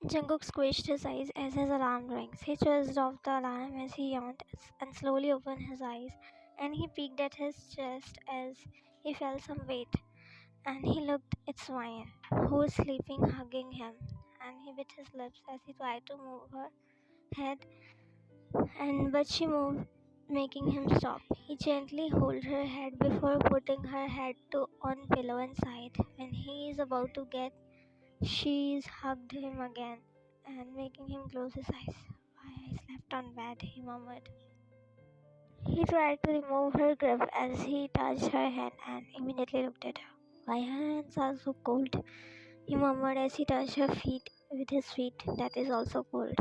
Jungkook squished his eyes as his alarm rings. He twitched off the alarm as he yawned and slowly opened his eyes, and he peeked at his chest as he felt some weight. And he looked at Swain, who was sleeping, hugging him, and he bit his lips as he tried to move her head, but she moved, making him stop. He gently held her head before putting her head on pillow inside. When he is about to get, she's hugged him again and making him close his eyes. Why I slept on bed, he murmured. He tried to remove her grip as he touched her hand and immediately looked at her. Why her hands are so cold, he murmured as he touched her feet with his feet that is also cold.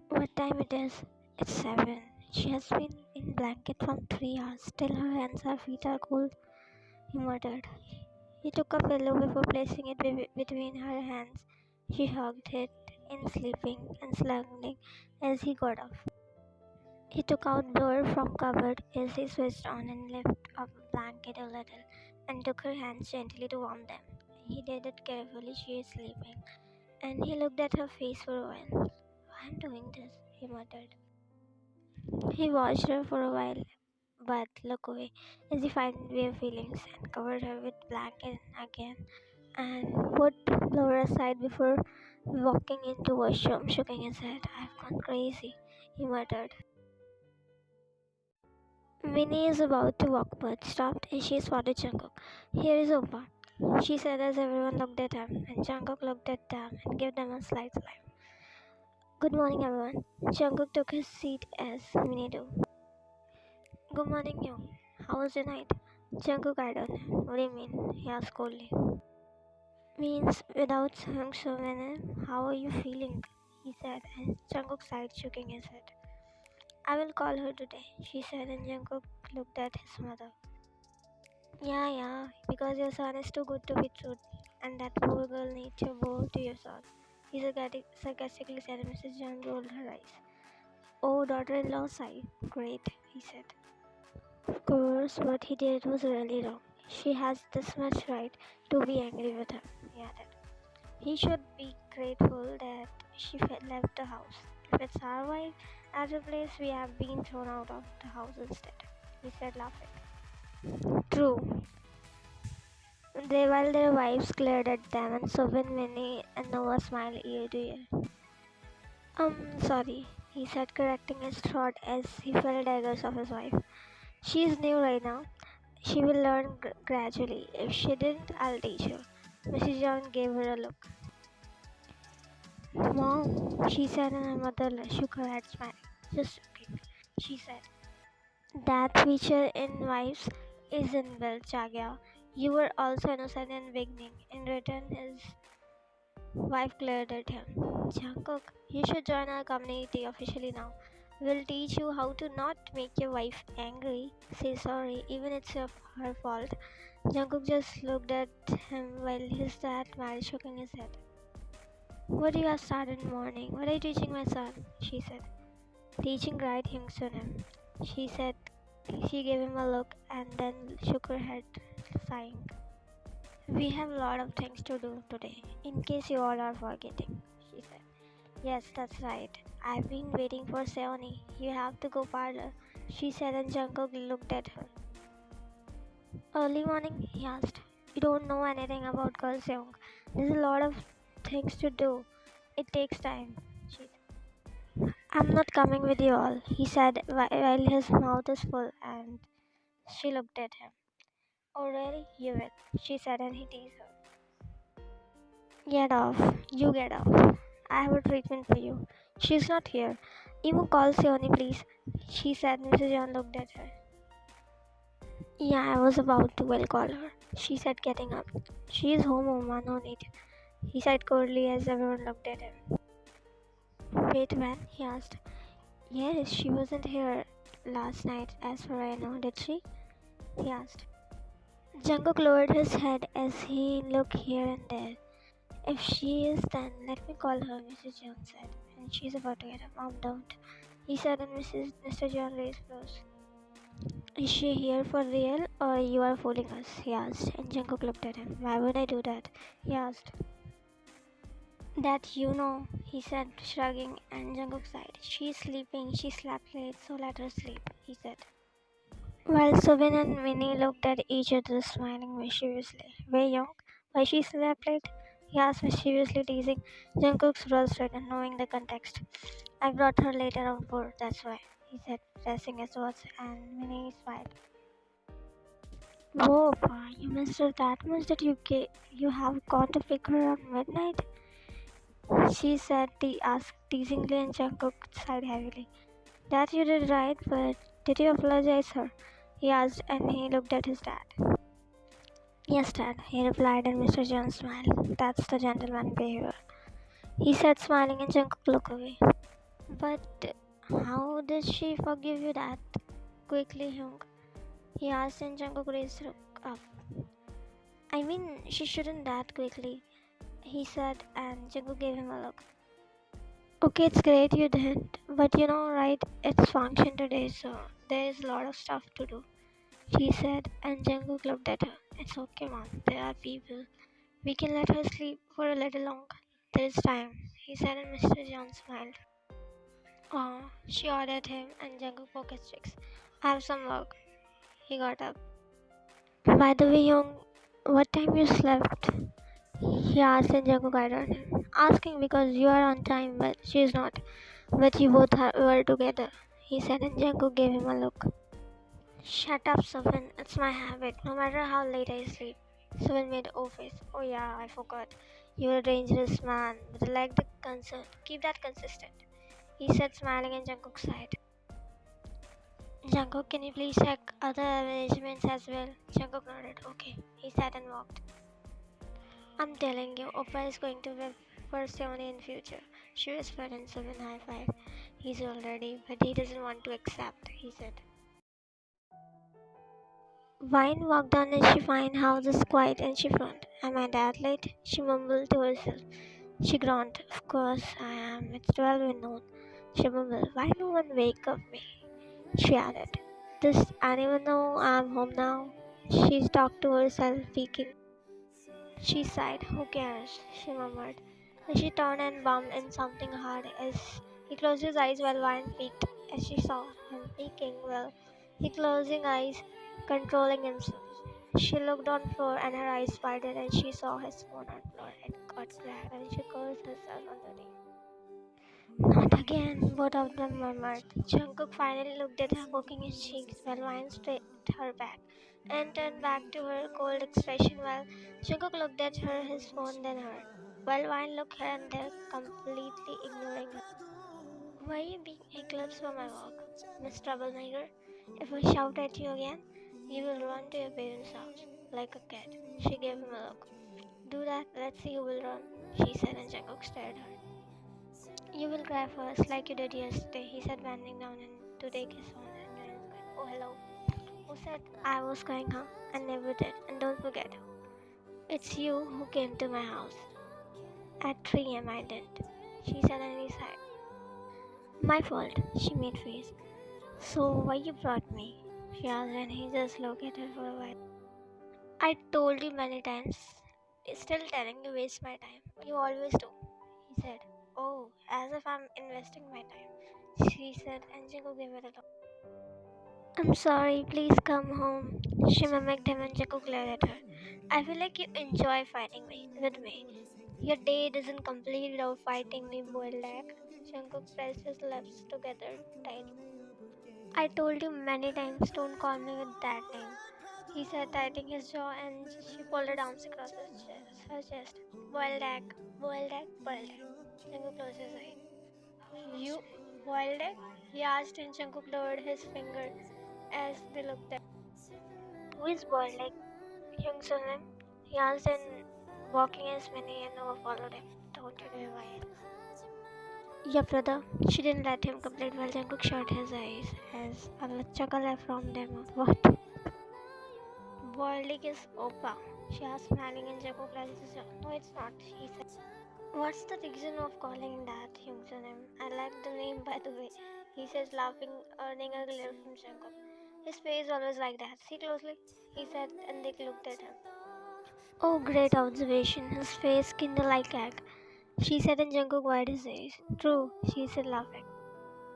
What time it is? It's 7. She has been in blanket from 3 hours. Still her hands and feet are cold, he muttered. He took a pillow before placing it between her hands. She hugged it in sleeping and slugging as he got up. He took out blower from cupboard as he switched on and lifted up the blanket a little and took her hands gently to warm them. He did it carefully. She is sleeping, and he looked at her face for a while. I'm doing this, he muttered. He watched her for a while, but looked away as he found weird feelings and covered her with blanket again and put blower aside before walking into washroom, shaking his head. I've gone crazy, he muttered. Minnie is about to walk but stopped as she spotted Jungkook. Here is Opa, she said as everyone looked at him, and Jungkook looked at them and gave them a slight smile. Good morning, everyone. Jungkook took his seat as Minnie do. Good morning, Young. How was your night? Jungkook, I don't know. What do you mean? He asked coldly. Means without saying so many. How are you feeling? He said, and Jungkook sighed, shaking his head. I will call her today, she said, and Jungkook looked at his mother. Yeah, because your son is too good to be true, and that poor girl needs your bow to your sword. He sarcastically said, and Mrs. John rolled her eyes. Oh, daughter-in-law sighed. Great, he said. Of course, what he did was really wrong. She has this much right to be angry with him, he added. He should be grateful that she left the house. If it's our wife at her place, we have been thrown out of the house instead, he said, laughing. True. While their wives glared at them, and Subin, Minnie, and Noah smiled ear to ear. Sorry, he said, correcting his thought as he felt daggers of his wife. She is new right now. She will learn gradually. If she didn't, I'll teach her. Mrs. John gave her a look. Mom, she said, and her mother shook her head, smiling. Just joking, she said. That feature in wives is inbuilt, Chagya. You were also innocent in beginning. In return, his wife glared at him. Jungkook, you should join our community officially now. We'll teach you how to not make your wife angry. Say sorry, even it's her fault. Jungkook just looked at him while his dad smiled, shaking his head. What do you have started in the morning? What are you teaching my son? She said. Teaching right things to him. She said. She gave him a look and then shook her head, sighing. We have a lot of things to do today, in case you all are forgetting, she said. Yes, that's right. I've been waiting for Seoni. You have to go parlor, she said, and Jungkook looked at her. Early morning, he asked. You don't know anything about Girl Seong. There's a lot of things to do. It takes time, she said. I'm not coming with you all, he said while his mouth is full, and she looked at him. Oh really? You will, she said, and he teased her. Get off. You get off. I have a treatment for you. She's not here. Imo, call Seoni, please, she said. Mrs. John looked at her. Yeah, I was about to. Well, call her, she said, getting up. She is home, Oma, no need, he said coldly as everyone looked at him. Wait, when? He asked. Yes, she wasn't here last night, as far as I know, did she? He asked. Jungkook lowered his head as he looked here and there. If she is, then let me call her, Mrs. John said, and she's about to get up. Mom, don't, he said, and Mr. John raised close. Is she here for real, or you are fooling us? He asked, and Jungkook looked at him. Why would I do that? He asked. That he said, shrugging, and Jungkook sighed. She's sleeping, she slept late, so let her sleep, he said. While Subin and Winnie looked at each other, smiling mischievously. Wei Young, why she slept late? He asked mischievously, teasing Jungkook's rose red and knowing the context. I brought her later on board, that's why, he said, pressing his words, and Winnie smiled. Whoa, Pa, you missed her that much that you have gone to pick her at midnight? She said, asked teasingly, and Jungkook sighed heavily. That you did right, but did you apologize her? He asked, and he looked at his dad. Yes, Dad, he replied, and Mr. Jones smiled. That's the gentleman behavior, he said, smiling, and Jungkook looked away. But how did she forgive you that quickly, Hyung? He asked, and Jungkook raised her up. I mean, she shouldn't that quickly, he said, and Jungkook gave him a look. Okay, it's great you did, but right, it's function today, so there is a lot of stuff to do, she said, and Jungkook looked at her. It's okay, Mom, there are people. We can let her sleep for a little longer. There is time, he said, and Mr. John smiled. Oh, she ordered him, and Jungkook poked his cheeks. I have some work. He got up. By the way, Young, what time you slept? He asked, and Jungkook guided him, asking because you are on time, but she is not. But you both were together, he said, and Jungkook gave him a look. Shut up, Suvin. It's my habit, no matter how late I sleep. Suvin made a face. Oh yeah, I forgot. You're a dangerous man, but I like the concern. Keep that consistent, he said, smiling, and Jungkook sighed. Jungkook, can you please check other arrangements as well? Jungkook nodded. Okay, he said and walked. I'm telling you, Oppa is going to be first only in future, she whispered, and Suvin high-fived. He's already, but he doesn't want to accept, he said. Vine walked down and she found houses quiet and she frowned. Am I that late? She mumbled to herself. She groaned. Of course I am. It's 12 in noon. She mumbled. Why no one wake up me? She added. Does anyone know I'm home now? She talked to herself, peeking. She sighed. Who cares? She murmured. Then she turned and bumped in something hard as he closed his eyes while Vine peeked. As she saw him peeking, well, he closing eyes, controlling himself. She looked on floor and her eyes widened and she saw his phone on floor. It got cracked and she cursed herself on the knee. Not again, both of them murmured. Jungkook finally looked at her, poking his cheeks while Vine straightened her back and turned back to her cold expression while Jungkook looked at her, his phone, then her. While Vine looked here and there, completely ignoring her. Why are you being eclipsed for my work, Miss Troublemaker? If I shout at you again, you will run to your parents' house like a cat. She gave him a look. Do that, let's see who will run, she said, and Jungkook stared at her. You will cry first, like you did yesterday, he said, bending down and to take his phone and join his bed. Oh, hello. Who said I was crying, huh? I never did. And don't forget, it's you who came to my house. At 3 am, I didn't, she said, and he sighed. My fault, she made face. So why you brought me? She asked, and he just looked at her for a while. I told you many times. Still telling you waste my time. You always do, he said. Oh, as if I'm investing my time, she said, and Jungkook gave it a look. I'm sorry, please come home. She mimicked him and Jungkook glared at her. I feel like you enjoy fighting with me. Your day doesn't complete without fighting me, boiled egg. Jungkook pressed his lips together tightly. I told you many times, don't call me with that name, he said, tightening his jaw, and she pulled her arms across her chest. Boiled egg, boiled egg, boiled egg. Jungkook closed his eye. You boiled egg? He asked, and Jungkook lowered his finger as they looked at. Who is boiled egg? Young Lim? He asked, and walking as many and Noah followed him. Don't you do violence? Yeah, brother. She didn't let him complete while Jungkook shut his eyes as a chuckle left from their mouth. What? Boiled egg is Opa. She asked, smiling, and Jungkook raised his jaw. No, it's not, he said. What's the reason of calling that Hyungsunim? I like the name, by the way, he says, laughing, earning a glare from Jungkook. His face always like that. See closely, he said, and they looked at him. Oh, great observation. His face kindled like egg. she said, and Jungkook wiped his eyes. True, she said, laughing.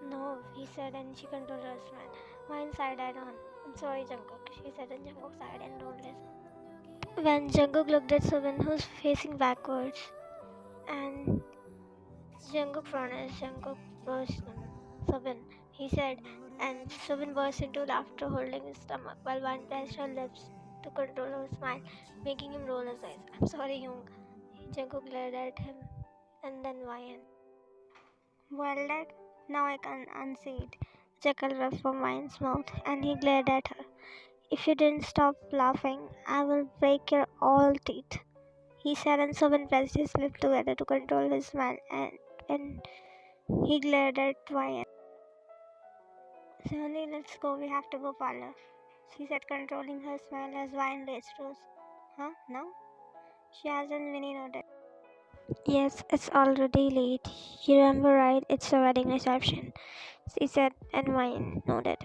No, he said, and she controlled her smile. Mine side-eyed on. I'm sorry, Jungkook, she said, and Jungkook sighed and don't listen. When Jungkook looked at Subin, who's facing backwards, and Jungkook frowned as Jungkook burst on Subin, he said, and Subin burst into laughter, holding his stomach, while Wine pressed her lips to control her smile, making him roll his eyes. I'm sorry, Young. Jungkook glared at him, and then Wine. Well, Dad, now I can unsee it. Jekyll wept from Wine's mouth, and he glared at her. If you didn't stop laughing, I will break your all teeth, he said, and Subin pressed his lips together to control his smile, and he glared at Wine. Sonny, let's go, we have to go parlor, she said, controlling her smile as Wine raised rose. Huh? Now? She asked, and Winnie nodded. Yes, it's already late. You remember, right? It's a wedding reception, she said, and Wine nodded.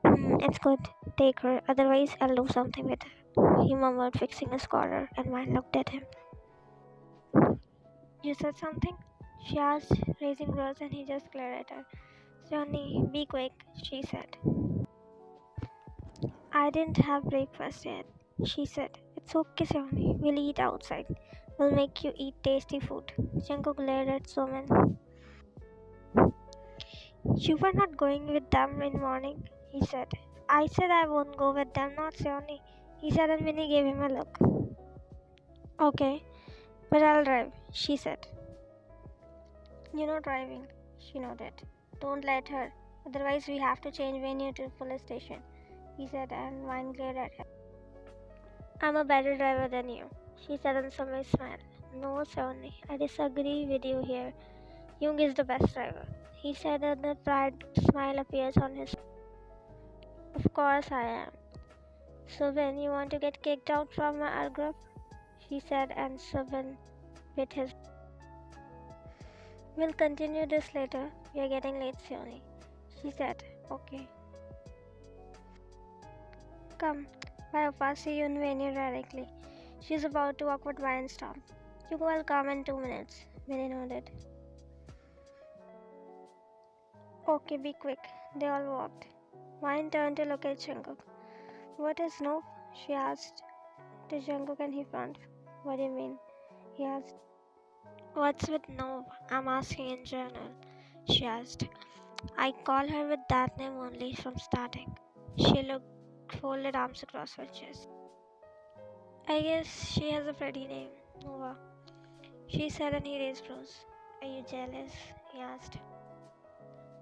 It's good. Take her, otherwise I'll do something with her, he murmured, fixing his collar, and Wine looked at him. You said something? She asked, raising brows, and he just glared at her. Johnny, be quick, she said. I didn't have breakfast yet, she said. It's okay, Johnny. We'll eat outside. We'll make you eat tasty food. Jungkook glared at Soman. You were not going with them in the morning, he said. I said I won't go with them, not Johnny, he said, and Winnie gave him a look. Okay, but I'll drive, she said. You're not driving, she nodded. Don't let her, otherwise we have to change venue to police station, he said, and Wine glared at him. I'm a better driver than you, she said, and Summer smiled. No, Sonny, I disagree with you here. Jung is the best driver, he said, and a proud smile appears on his face. Of course I am. So when you want to get kicked out from our group, she said, and Subin bit his. We'll continue this later. We are getting late, Sioni, she said. Okay. Come, I'll see you in venue directly. She's about to walk with Wine stop. You will come in 2 minutes, Winnie nodded. Okay, be quick. They all walked. Wine turned to look at Jungkook. What is Noob? She asked. To Jungkook, and he frowned. What do you mean? He asked. What's with Noob? I'm asking in general, she asked. I call her with that name only from starting. She looked, folded arms across her chest. I guess she has a pretty name, Nova, she said, and he raised brows. Are you jealous? He asked.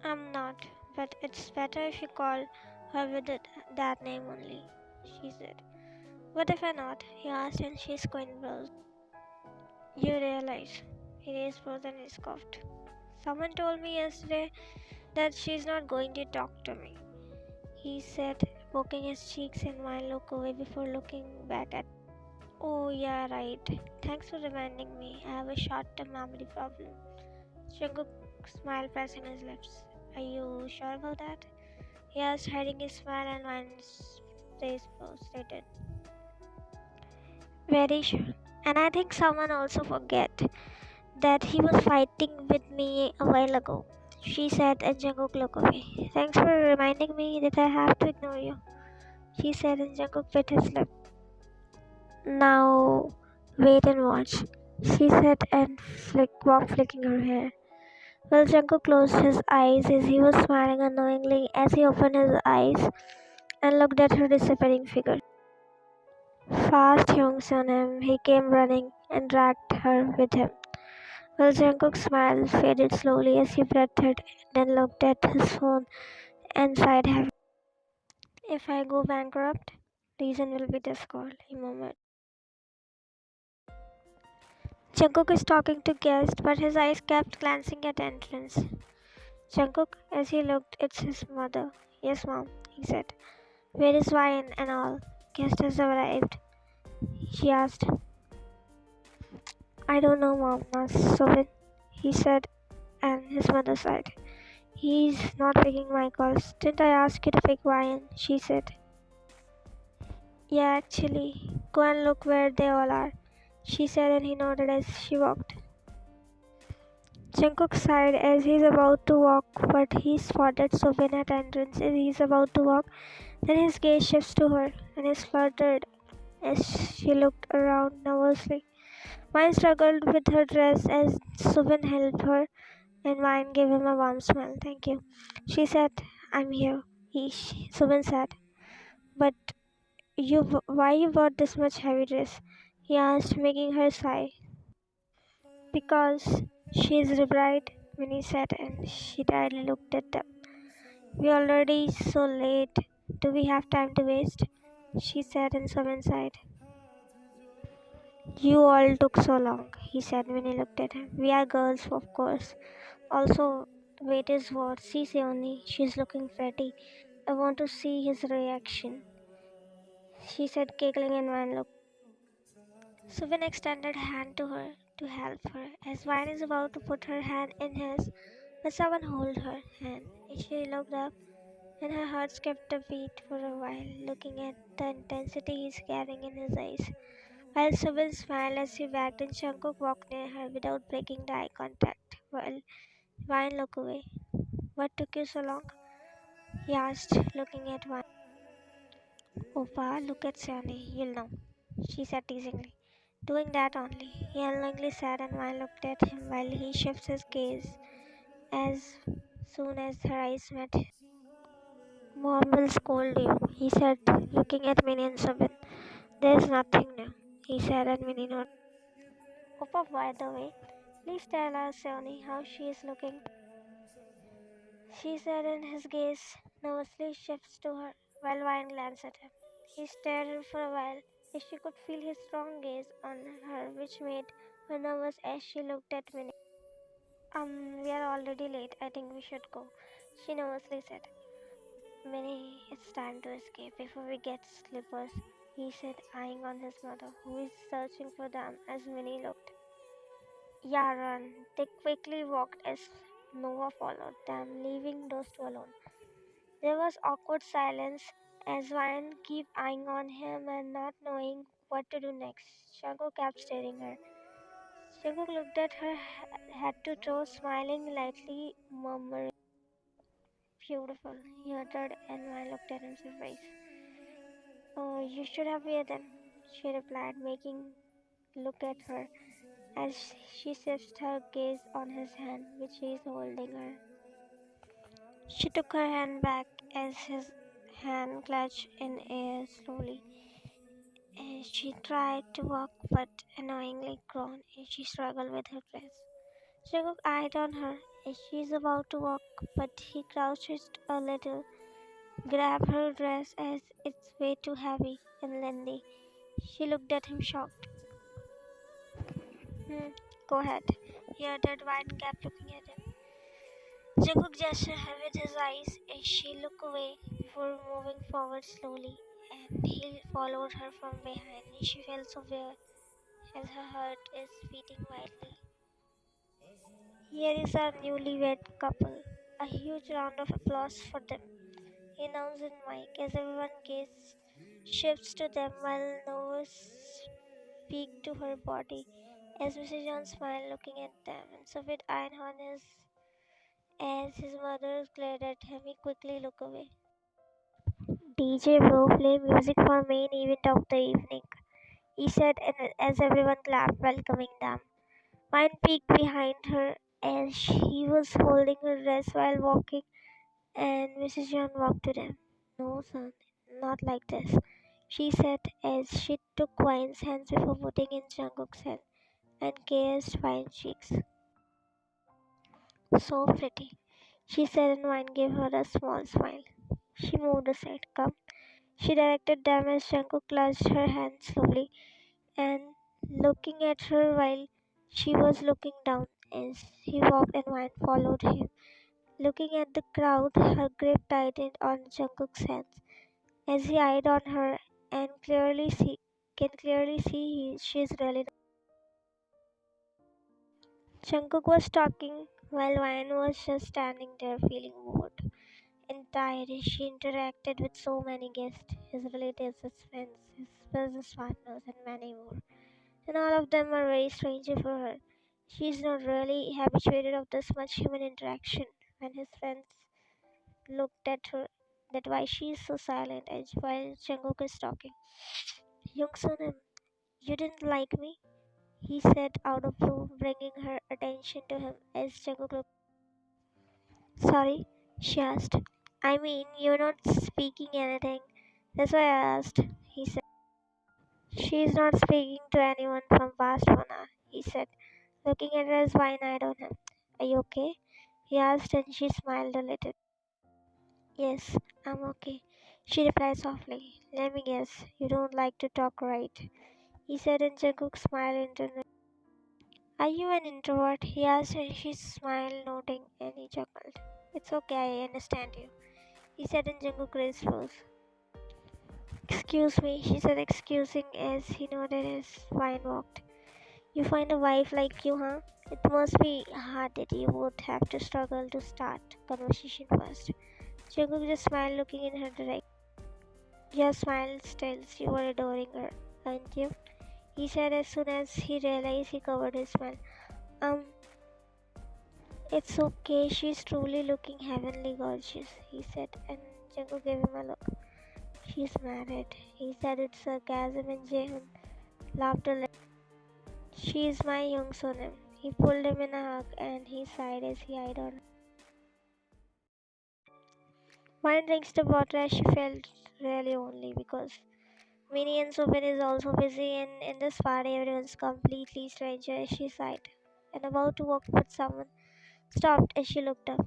I'm not, but it's better if you call her with that name only, she said. What if I'm not? He asked, and she squinted brows. You realize, he raised brows and he scoffed. Someone told me yesterday that she's not going to talk to me, he said, poking his cheeks, and Wine looked away before looking back at. Oh yeah, right. Thanks for reminding me. I have a short-term memory problem. Jungkook smiled, pressing his lips. Are you sure about that? He asked, hiding his smile, and Wine's face stated. Very sure. And I think someone also forget that he was fighting with me a while ago, she said, and Jungkook looked away. Thanks for reminding me that I have to ignore you, she said, and Jungkook bit his lip. Now, wait and watch, she said, and walked flicking her hair. Well, Jungkook closed his eyes as he was smiling unknowingly as he opened his eyes and looked at her disappearing figure. Fast Hyung's on him, he came running and dragged her with him. Well, Jungkook's smile faded slowly as he breathed, then looked at his phone and sighed heavily. If I go bankrupt, reason will be this call, he murmured. Jungkook is talking to guests, but his eyes kept glancing at entrance. Jungkook, as he looked, it's his mother. Yes, Mom, he said. Where is Wine and all? Guest has arrived, she asked. I don't know, Mom, asked Sobin, he said, and his mother sighed. He's not picking my calls. Didn't I ask you to pick Wine? She said. Yeah, actually. Go and look where they all are, she said, and he nodded as she walked. Jungkook sighed as he's about to walk, but he spotted Soobin at entrance as he's about to walk. Then his gaze shifts to her, and is fluttered as she looked around nervously. Vine struggled with her dress as Soobin helped her, and Vine gave him a warm smile. "Thank you," she said. "I'm here," Soobin said. "But why you bought this much heavy dress?" he asked, making her sigh. "Because she's the bride," Winnie said, and she tiredly looked at them. "We're already so late. Do we have time to waste?" she said, and Someone sighed. "You all took so long," he said when he looked at him. "We are girls, of course. Also, wait is what. See Seoni, she's looking pretty. I want to see his reaction," she said, giggling, and Van looked. Suvin extended a hand to her to help her. As Vine is about to put her hand in his, but someone held her hand. She looked up, and her heart skipped a beat for a while, looking at the intensity he's carrying in his eyes. While Suvin smiled as he backed and Jungkook walked near her without breaking the eye contact, while Vine looked away. "What took you so long?" he asked, looking at Vine. "Opa, look at Sunny, you'll know," she said teasingly. "Doing that only," he unknowingly said, and Vine looked at him while he shifts his gaze. As soon as her eyes met, "Mom will scold you," he said, looking at Minnie and Subin. "There's nothing new," he said, and Minnie nodded. "Opa, by the way, please tell us, Seoni, how she is looking," she said, and his gaze nervously shifts to her while Vine glanced at him. He stared at her for a while as she could feel his strong gaze on her, which made her nervous as she looked at Minnie. We are already late. I think we should go," she nervously said. "Minnie, it's time to escape before we get slippers," he said, eyeing on his mother, who is searching for them as Minnie looked. "Yeah, run." They quickly walked as Noah followed them, leaving those two alone. There was awkward silence as Ryan kept eyeing on him and not knowing what to do next. Shango kept staring at her. Shango looked at her head to toe, smiling lightly, murmuring, "Beautiful," he uttered, and Ryan looked at him surprised. "Oh, you should have wear them," she replied, making look at her as she shifted her gaze on his hand, which he is holding her. She took her hand back as his hand clutched in air slowly. She tried to walk, but annoyingly grown, and she struggled with her dress. Jungkook eyed on her as she is about to walk, but he crouched a little, grabbed her dress as it's way too heavy and lengthy. She looked at him shocked. "Hmm, go ahead," he uttered while kept looking at him. Jungkook gestured her with his eyes as she looked away before moving forward slowly, and he followed her from behind. She felt so weird as her heart is beating wildly. "Here is our newlywed couple." A huge round of applause for them, he announced in mic as everyone gaze shifts to them while Novus speaks to her body. As Mrs. John smiled looking at them, and Sufit eyed on as his mother glared at him, he quickly looked away. "DJ bro, play music for main event of the evening," he said, and as everyone clapped, welcoming them. Mine peeked behind her as she was holding her dress while walking, and Mrs. John walked to them. "No, son, not like this," she said as she took Vine's hands before putting in Jungkook's hand and kissed Vine's cheeks. "So pretty," she said, and Vine gave her a small smile. She moved aside. "Come," she directed them as Jungkook clutched her hand slowly and looking at her while she was looking down as he walked, and Vine followed him. Looking at the crowd, her grip tightened on Jungkook's hands as he eyed on her and clearly see she's really not. Jungkook was talking while Vine was just standing there feeling bored and tired as she interacted with so many guests, his relatives, his friends, his business partners, and many more. And all of them were very strange for her. She's not really habituated of this much human interaction. When his friends looked at her, that why she is so silent and while Jungkook is talking. Youngsun, you didn't like me? He said out of blue, bringing her attention to him as Jungkook looked. Sorry, she asked. I mean, you're not speaking anything. That's why I asked, he said. She's not speaking to anyone from past 1 hour, he said, looking at her as wide-eyed on him. Are you okay? He asked and she smiled a little. Yes, I'm okay. She replied softly. Let me guess, you don't like to talk, right? He said and Jungkook smiled into him. Are you an introvert? He asked and she smiled, nodding, and he chuckled. It's okay, I understand you. He said and Jungkook raised rose. Excuse me, she said, excusing as he nodded as Vine walked. You find a wife like you, huh? It must be hard that you would have to struggle to start conversation first. Jungkook just smiled, looking in her direction. Your smile tells you are adoring her, aren't you? He said as soon as he realized he covered his smile. It's okay, she's truly looking heavenly gorgeous, he said, and Jungkook gave him a look. She's married, he said with sarcasm, and Jaehoon laughed a little. She's my young Sonam. He pulled him in a hug and he sighed as he eyed on her. Mine drinks the water as she felt really lonely because Minnie and Subin is also busy and in this party everyone's completely stranger as she sighed and about to walk but someone stopped as she looked up.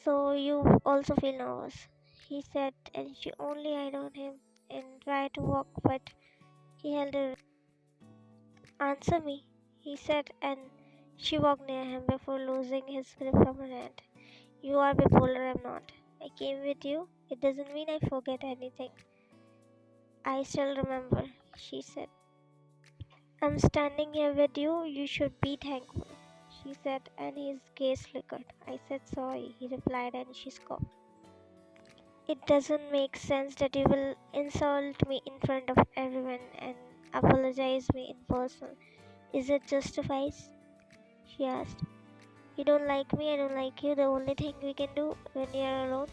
So you also feel nervous, he said, and she only eyed on him and tried to walk but he held her. Answer me, he said, and she walked near him before losing his grip from her hand. You are bipolar, I'm not. I came with you. It doesn't mean I forget anything. I still remember, she said. I'm standing here with you. You should be thankful, she said, and his gaze flickered. I said sorry, he replied, and she scoffed. It doesn't make sense that you will insult me in front of everyone and apologize me in person. Is it justified? She asked. You don't like me, I don't like you. The only thing we can do when we are alone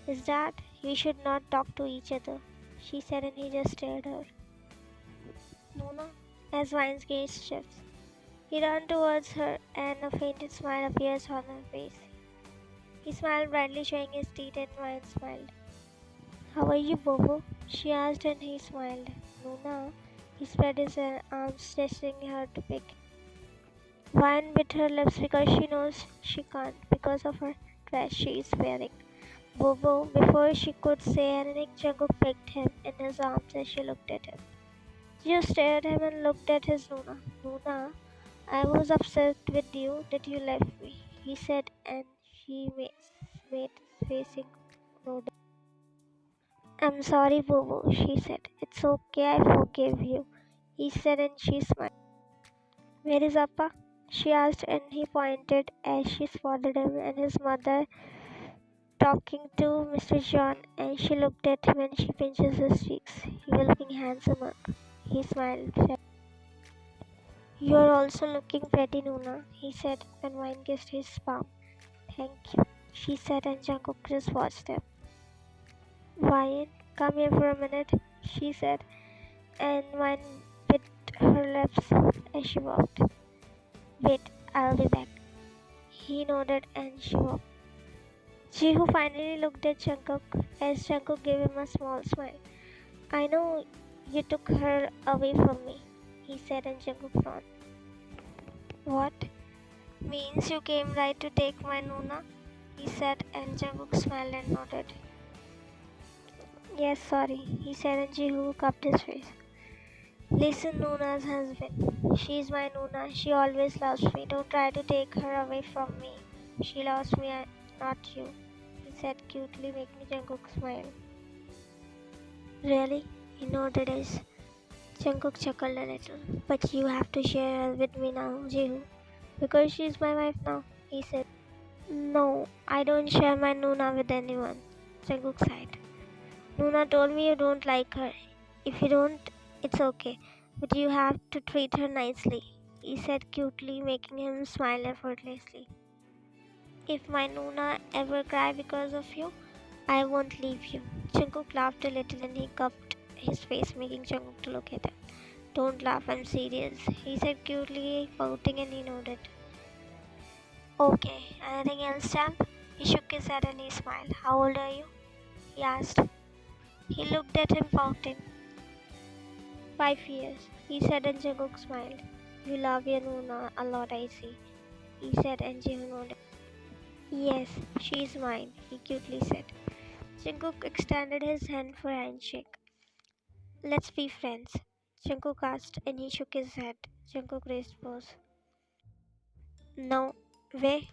is that we should not talk to each other, she said, and he just stared at her. Mona, as Vine's gaze shifts. He ran towards her and a faint smile appears on her face. He smiled brightly, showing his teeth, and Vine smiled. How are you, Bobo? She asked, and he smiled. Mona, he spread his arms, testing her to pick. Vine bit her lips because she knows she can't because of her dress she is wearing. Bobo, before she could say anything, Jungkook picked him in his arms as she looked at him. She just stared at him and looked at his Nuna. Nuna, I was upset with you that you left me, he said, and she made facing no. I'm sorry, Bobo, she said. It's okay, I forgive you, he said, and she smiled. Where is Appa? She asked, and he pointed as she spotted him and his mother talking to Mr. John, and she looked at him and she pinches his cheeks. You are looking handsome, Unc. He smiled. You are also looking pretty, Nuna, he said, and Vine kissed his palm. Thank you, she said, and Jungkook just watched them. Vine, come here for a minute, she said, and Vine bit her lips as she walked. Wait, I'll be back. He nodded and she walked. Jihu finally looked at Jungkook as Jungkook gave him a small smile. I know you took her away from me, he said, and Jungkook frowned. What? Means you came right to take my Nuna? He said, and Jungkook smiled and nodded. Yes, sorry, he said, and Jihu cupped his face. Listen, Nuna's husband. She's my Nuna. She always loves me. Don't try to take her away from me. She loves me, not you, he said cutely, making Jungkook smile. Really? He nodded as Jungkook chuckled a little. But you have to share her with me now, Jihu. Because she's my wife now, he said. No, I don't share my Nuna with anyone, Jungkook sighed. Nuna told me you don't like her. If you don't, it's okay. But you have to treat her nicely, he said cutely, making him smile effortlessly. If my Nuna ever cry because of you, I won't leave you. Jungkook laughed a little and he cupped his face, making Jungkook to look at him. Don't laugh, I'm serious, he said cutely, pouting, and he nodded. Okay, anything else, champ? He shook his head and he smiled. How old are you? He asked. He looked at him, pouting. 5 years, he said, and Jungkook smiled. You love your Nuna a lot, I see, he said, and Jihoon nodded. Yes, she's mine, he cutely said. Jungkook extended his hand for a handshake. Let's be friends, Jungkook asked, and he shook his head. Jungkook raised paws. No way.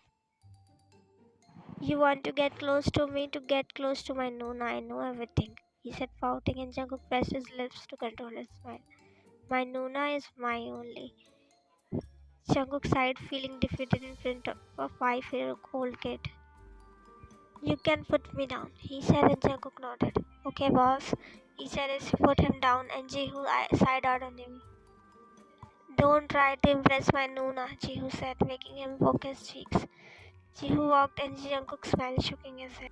You want to get close to me to get close to my Nuna, I know everything, he said, pouting, and Jungkook pressed his lips to control his smile. My Nuna is my only. Jungkook sighed, feeling defeated in front of a 5-year-old kid. You can put me down, he said, and Jungkook nodded. Okay, boss, he said as he put him down, and Jihu sighed out on him. Don't try to impress my Nuna, Jihu said, making him poke his cheeks. Jihu walked, and Jungkook smiled, shaking his head.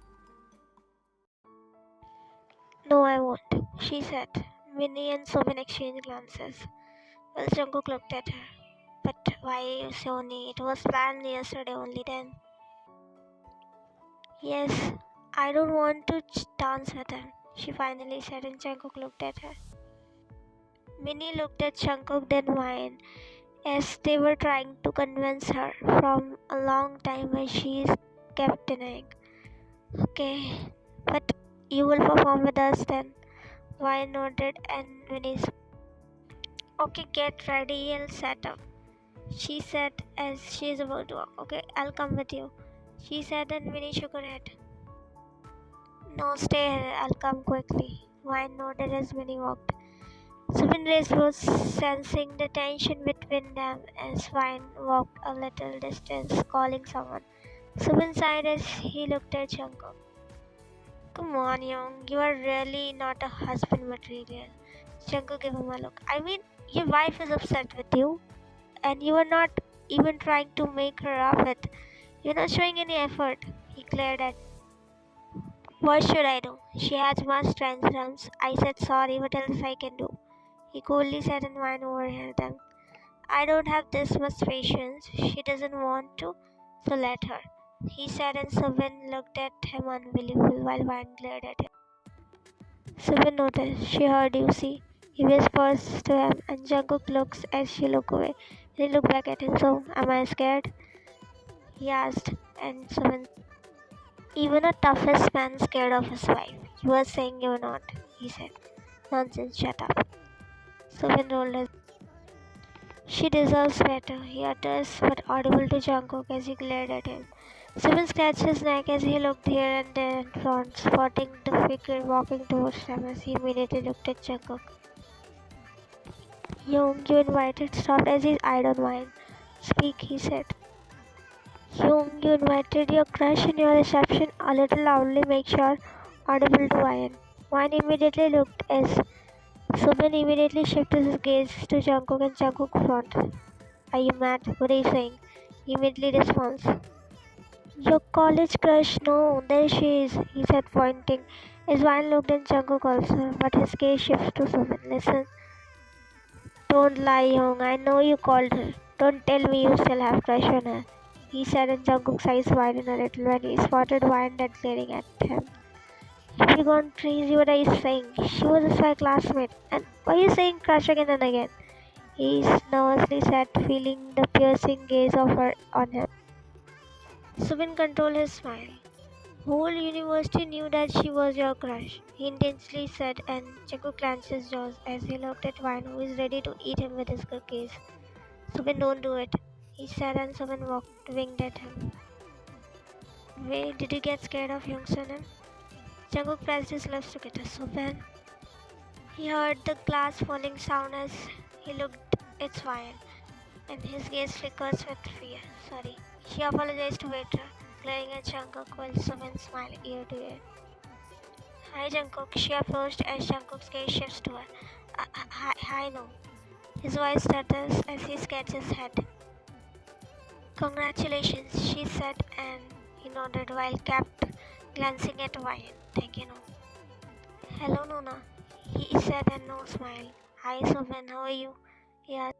No, I won't, she said. Minnie and Somin exchanged glances. Well, Jungkook looked at her. But why, Sony? It was planned yesterday only then. Yes, I don't want to dance with him, she finally said, and Jungkook looked at her. Minnie looked at Jungkook, then whined, as they were trying to convince her from a long time, but she kept denying. Okay, but you will perform with us then? Wine nodded, and Minnie said, okay, get ready, I'll set up, she said as she is about to walk. Okay, I'll come with you, she said, and Minnie shook her head. No, stay here, I'll come quickly. Wine nodded as Minnie walked. Subin raised was sensing the tension between them as Wine walked a little distance, calling someone. Subin sighed as he looked at Jungkook. Come on, Young, you are really not a husband material. Jungkook gave him a look. I mean, your wife is upset with you, and you are not even trying to make her up with. You're not showing any effort. He glared at. What should I do? She has much tantrums. I said sorry, what else I can do? He coolly said, and Wine overheard them. I don't have this much patience. She doesn't want to, so let her, he said, and Subin looked at him unbelievable while Wine glared at him. Subin noticed. She heard you, see. He whispers to him, and Jungkook looks as she looked away. He looked back at him. So, am I scared? He asked, and Subin. Even a toughest man scared of his wife. You are saying you're not, he said. Nonsense, shut up. Subin rolled his. She deserves better, he uttered, but audible to Jungkook as he glared at him. Subin scratched his neck as he looked here and there in front, spotting the figure walking towards them as he immediately looked at Jungkook. Young, you invited, stopped as his eyed on Wine. Speak, he said. Young, you invited your crush in your reception a little loudly, make sure audible to Wine. Wine immediately looked as Subin immediately shifted his gaze to Jungkook and Jungkook front. Are you mad? What are you saying? He immediately responds. Your college crush? No, there she is, he said, pointing. His Wine looked at Jungkook also, but his gaze shifts to Subin. Listen. Don't lie, Young. I know you called her. Don't tell me you still have crush on her, he said, and Jungkook's eyes widened a little when he spotted Wine dead glaring at him. Have you gone crazy? What are you saying? She was my classmate. And why are you saying crush again and again? He nervously said, feeling the piercing gaze of her on him. Subin controlled his smile. Whole university knew that she was your crush, he intensely said, and Jungkook clenched his jaws as he looked at Wine, who is ready to eat him with his cookies. Subin, don't do it, he said, and Subin winked at him. Wait, did you get scared of Youngsun? Jungkook pressed his lips together. Subin. He heard the glass falling sound as he looked at Wine, and his gaze flickers with fear. Sorry. She apologized to waiter, glaring at Jungkook while Subin smiled ear to ear. Hi Jungkook, she approached as Jungkook's gaze shifts to her. Hi no. His voice stutters as he scratches his head. Congratulations, she said, and he nodded while kept glancing at Wine. Thank you, no. Hello, Nona, he said, and no smile. Hi, Somen, how are you? He asked.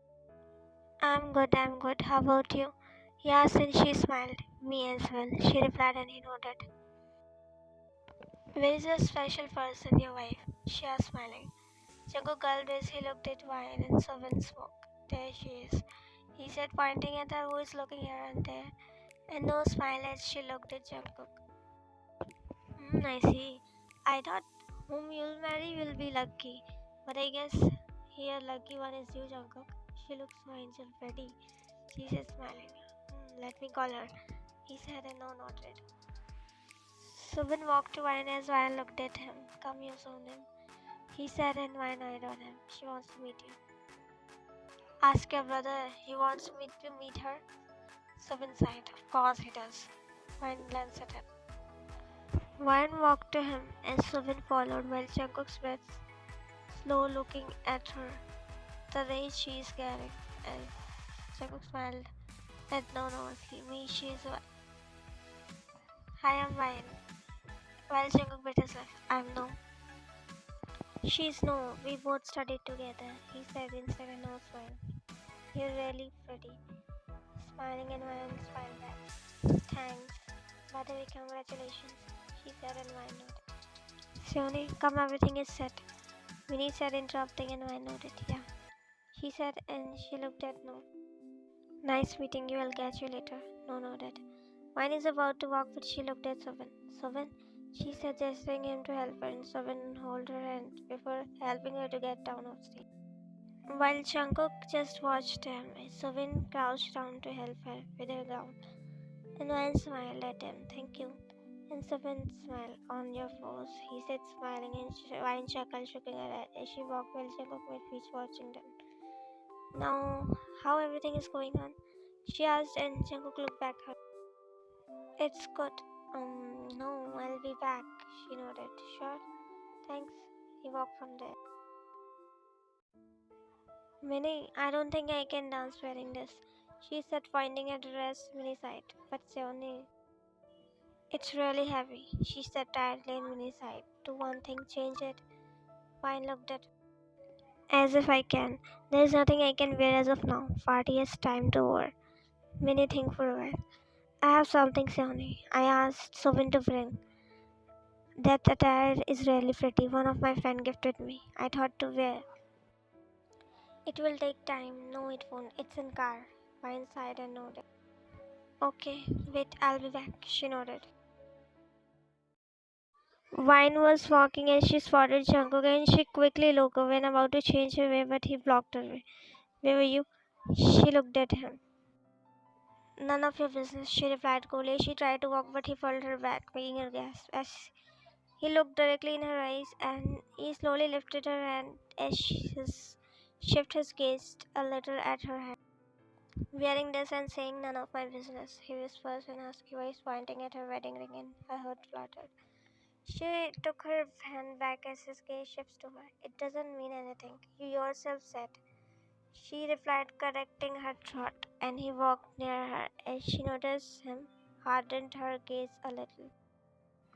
I'm good. How about you? He asked, and she smiled. Me as well, she replied, and he nodded. Where is a special person, your wife? She asked, smiling. Jungkook gulped as he looked at Wine and Somen spoke. There she is, he said, pointing at her, who is looking here and there, and no smile as she looked at Jungkook. I see. I thought whom you'll marry will be lucky, but I guess here lucky one is you, Jungkook. She looks so angel pretty. She said, smiling. Let me call her, he said, and no nodded. Subin walked to Wine as Wine looked at him. Come here, Sonim, he said, and Wine eyed on him. She wants to meet you. Ask your brother. He wants me to meet her. Subin sighed. Of course he does. Wine glanced at him. Wine walked to him, and Subin followed while Jungkook's breath slow looking at her, the rage she is carrying. And Jungkook smiled at no nervously. Me, she is Hi, I'm Wine. While Jungkook bit his lip. I'm no. She's no. We both studied together, he said instead of no smile. You're really pretty. Smiling and Wine smiled back. Thanks. By the way, congratulations, she said and Wine nodded. Sione, come, everything is set. Winnie said, interrupting, and Wine nodded. Yeah, she said, and she looked at No. Nice meeting you, I'll catch you later. No nodded. Wine is about to walk, but she looked at Soven. Soven, she said, gesturing him to help her, and Soven held her hand before helping her to get down off stage. While Jungkook just watched him, Soven crouched down to help her with her gown, and Wine smiled at him. Thank you. And Soven smiled. On your foes, he said, smiling, and Wine chuckled, shaking her head as she walked while Jungkook made peace watching them. Now, how everything is going on? She asked, and Jungkook looked back at her. It's good. No, I'll be back, she nodded. Sure, thanks. He walked from there. Minnie, I don't think I can dance wearing this, she said, pointing at the dress Minnie sighed. But Seone, it's really heavy, she said tiredly, and Minnie sighed. Do one thing, change it. Pine looked at her. As if I can. There's nothing I can wear as of now. Party has time to over. Minnie think for a while. I have something, Seone. I asked Sovin to bring. That attire is really pretty. One of my friends gifted me. I thought to wear. It will take time. No, it won't. It's in car. Pine sighed and nodded. Okay, wait, I'll be back, she nodded. Wine was walking as she spotted Jungkook and she quickly looked away and about to change her way, but he blocked her way. Where were you? She looked at him. None of your business, she replied coolly. She tried to walk, but he pulled her back, making her gasp. As he looked directly in her eyes, and he slowly lifted her hand as shifted his gaze a little at her hand. Wearing this and saying none of my business, he whispers in a husky voice, pointing at her wedding ring, and her heart fluttered. She took her hand back as his gaze shifts to her. It doesn't mean anything. You yourself said. She replied, correcting her thought, and he walked near her. As she noticed him, hardened her gaze a little.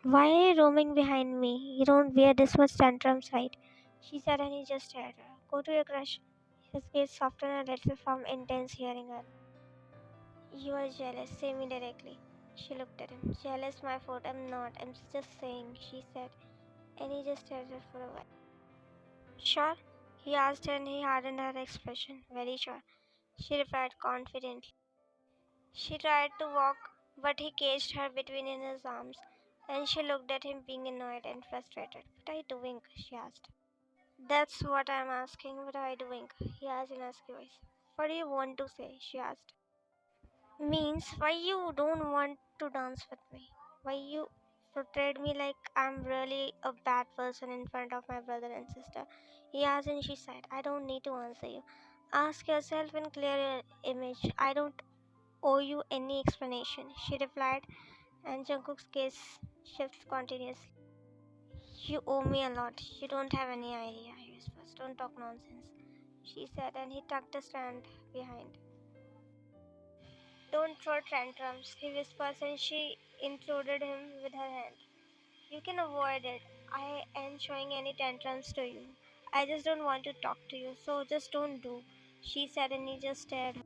Why are you roaming behind me? You don't wear this much tantrums, right? She said, and he just stared at her. Go to your crush. His gaze softened a little from intense hearing her. You are jealous. Say me directly. She looked at him. Jealous, my fault. I'm not. I'm just saying, she said, and he just stared at her for a while. Sure? He asked her, and he hardened her expression. Very sure. She replied confidently. She tried to walk, but he caged her between his arms, and she looked at him, being annoyed and frustrated. What are you doing? She asked. That's what I'm asking. What are you doing? He asked in a husky voice. What do you want to say? She asked. Means why you don't want to dance with me? Why you portrayed me like I'm really a bad person in front of my brother and sister? He asked, and she said, I don't need to answer you. Ask yourself and clear your image. I don't owe you any explanation, she replied, and Jungkook's gaze shifts continuously. You owe me a lot. You don't have any idea, he whispers. Don't talk nonsense. she said, and he tucked his hand behind. Don't throw tantrums, he whispers, and she included him with her hand. You can avoid it. I ain't showing any tantrums to you. I just don't want to talk to you, so just don't do, she said, and he just stared.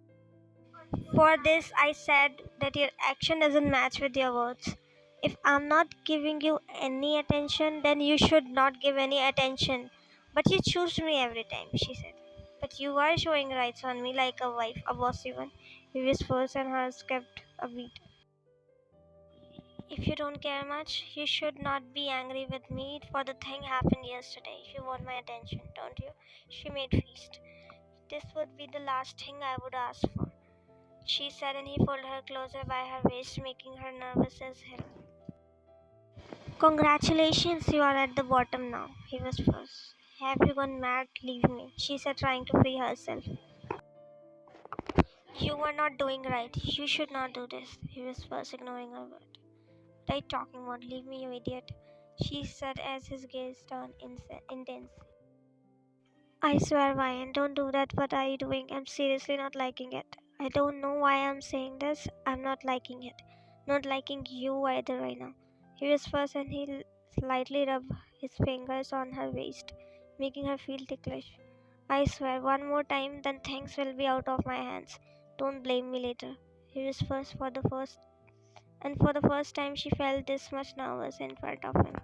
For this, I said that your action doesn't match with your words. If I'm not giving you any attention, then you should not give any attention. But you choose me every time, she said. But you are showing rights on me like a wife, a bossy one. He whispers and hers kept a beat. If you don't care much, you should not be angry with me for the thing happened yesterday. If you want my attention, don't you? She made feast. This would be the last thing I would ask for, she said, and he pulled her closer by her waist, making her nervous as hell. Congratulations, you are at the bottom now, he whispers. Have you gone mad? Leave me, she said, trying to free herself. You are not doing right. You should not do this, he whispers, ignoring her word. What are you talking about? Leave me, you idiot, she said as his gaze turned intense. I swear, Ryan, don't do that. What are you doing? I'm seriously not liking it. I don't know why I'm saying this. I'm not liking it. Not liking you either right now. He whispers and he slightly rubs his fingers on her waist, making her feel ticklish. I swear, one more time, then things will be out of my hands. Don't blame me later. He whispers for the first time she felt this much nervous in front of him.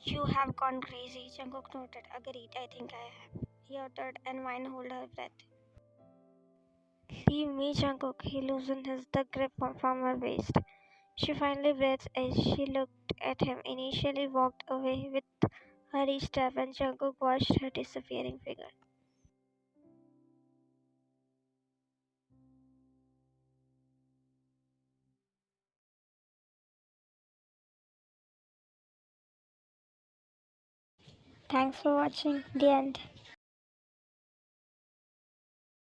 You have gone crazy, Jungkook noted. Agreed, I think I have, he uttered, and Wine held her breath. Leave me, Jungkook. He loosened the grip from her waist. She finally breathed as she looked at him, initially walked away with hurried step, and Jungkook watched her disappearing figure. Thanks for watching. The end.